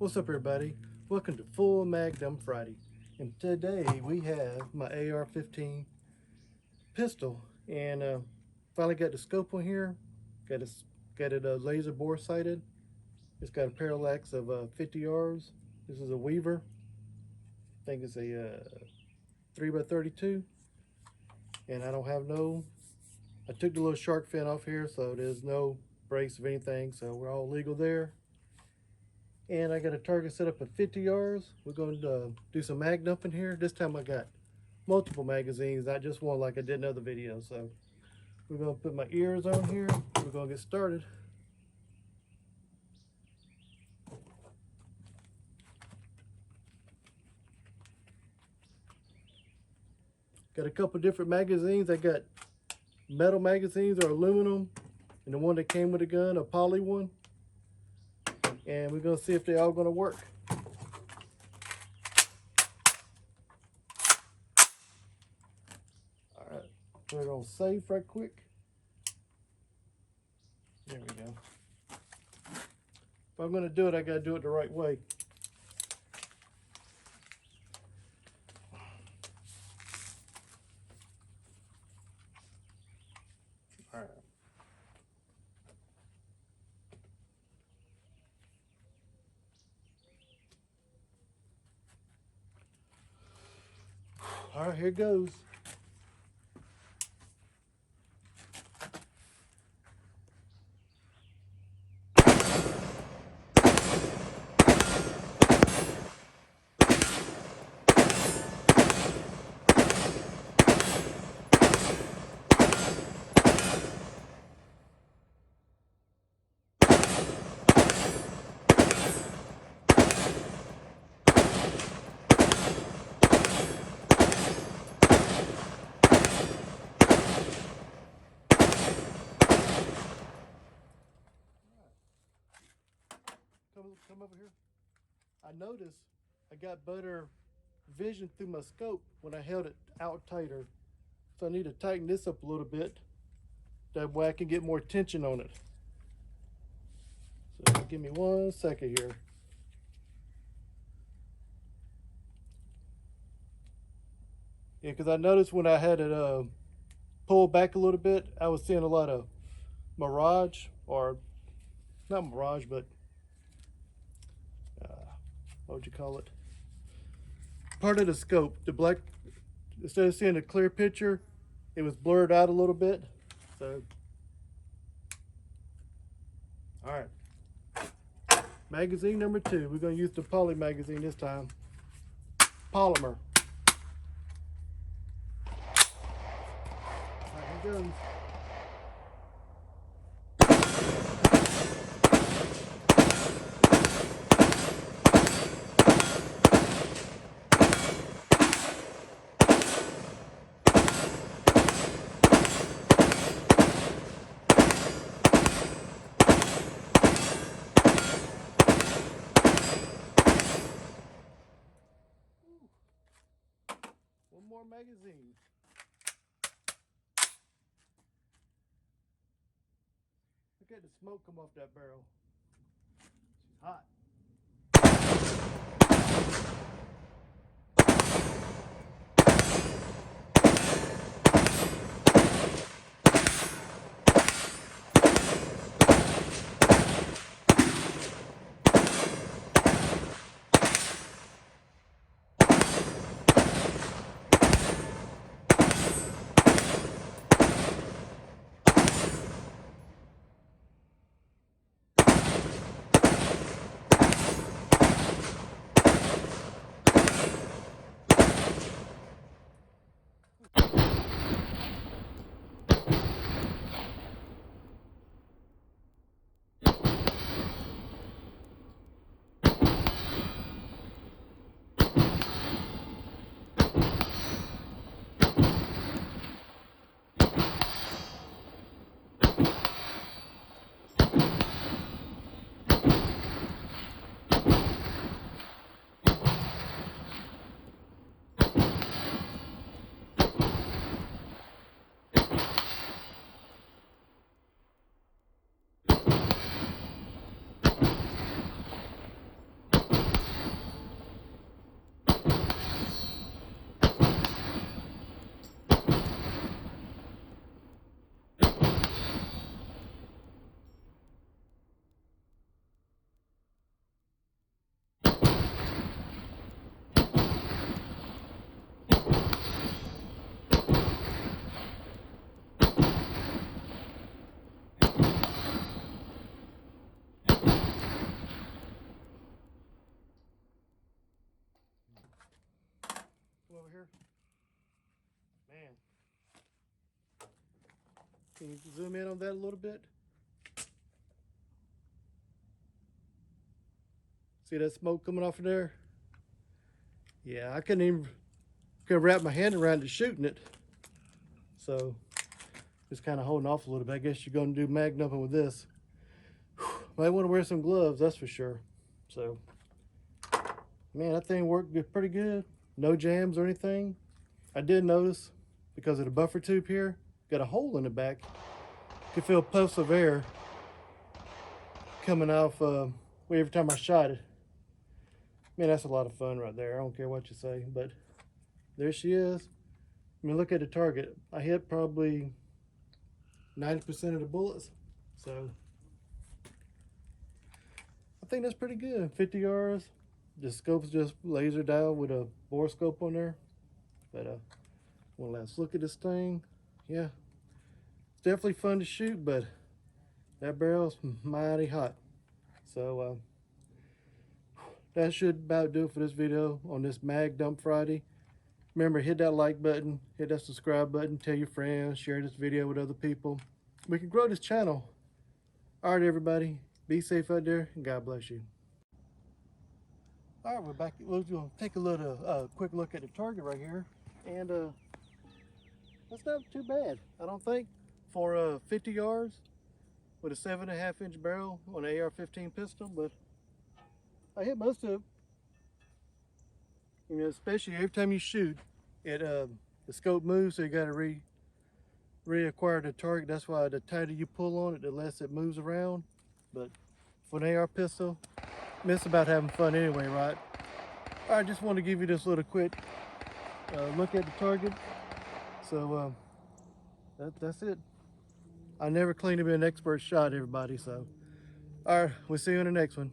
What's up, everybody? Welcome to Full Magnum Friday. And today we have my AR-15 pistol, and finally got the scope on here. Got it laser bore sighted. It's got a parallax of 50 yards. This is a Weaver. I think it's a 3x32, and I don't have no. I took the little shark fin off here, so there's no brace of anything. So we're all legal there. And I got a target set up at 50 yards. We're going to do some mag dumping here. This time I got multiple magazines, not just one like I did in other videos. So we're going to put my ears on here. We're going to get started. Got a couple different magazines. I got metal magazines or aluminum, and the one that came with the gun, a poly one. And we're going to see if they're all going to work. All right, put it on safe right quick. There we go. If I'm going to do it, I got to do it the right way. All right. All right, here goes. Come over here. I noticed I got better vision through my scope when I held it out tighter. So I need to tighten this up a little bit. That way I can get more tension on it. So give me 1 second here. Yeah, because I noticed when I had it pulled back a little bit, I was seeing a lot of mirage, or not mirage, but what would you call it? Part of the scope, the black, instead of seeing a clear picture, it was blurred out a little bit. So, all right. Magazine number 2. We're going to use the poly magazine this time. Polymer. All right, here goes. One more magazine. Look at the smoke come off that barrel. She's hot. here. Man. Can you zoom in on that a little bit? See that smoke coming off of there? Yeah, I couldn't wrap my hand around it shooting it. So just kind of holding off a little bit. I guess you're going to do mag dumping with this. Might want to wear some gloves, that's for sure. So, man, that thing worked pretty good. No jams or anything. I did notice, because of the buffer tube here, got a hole in the back. You could feel puffs of air coming off every time I shot it. Man, that's a lot of fun right there. I don't care what you say, but there she is. I mean, look at the target. I hit probably 90% of the bullets. So I think that's pretty good. 50 yards. The scope's just laser dial with a bore scope on there. But one last look at this thing. Yeah, it's definitely fun to shoot, but that barrel's mighty hot. So that should about do it for this video on this Mag Dump Friday. Remember, hit that like button, hit that subscribe button, tell your friends, share this video with other people. We can grow this channel. All right, everybody, be safe out there, and God bless you. All right, we're back. We're going to take a little quick look at the target right here, and that's not too bad, I don't think, for 50 yards with a 7.5-inch barrel on an AR-15 pistol. But I hit most of it. You know, especially every time you shoot, the scope moves, so you got to reacquire the target. That's why the tighter you pull on it, the less it moves around. But for an AR pistol, it's about having fun anyway, right? I just want to give you this little quick look at the target. So that's it. I never claim to be an expert shot, everybody. So, all right, we'll see you in the next one.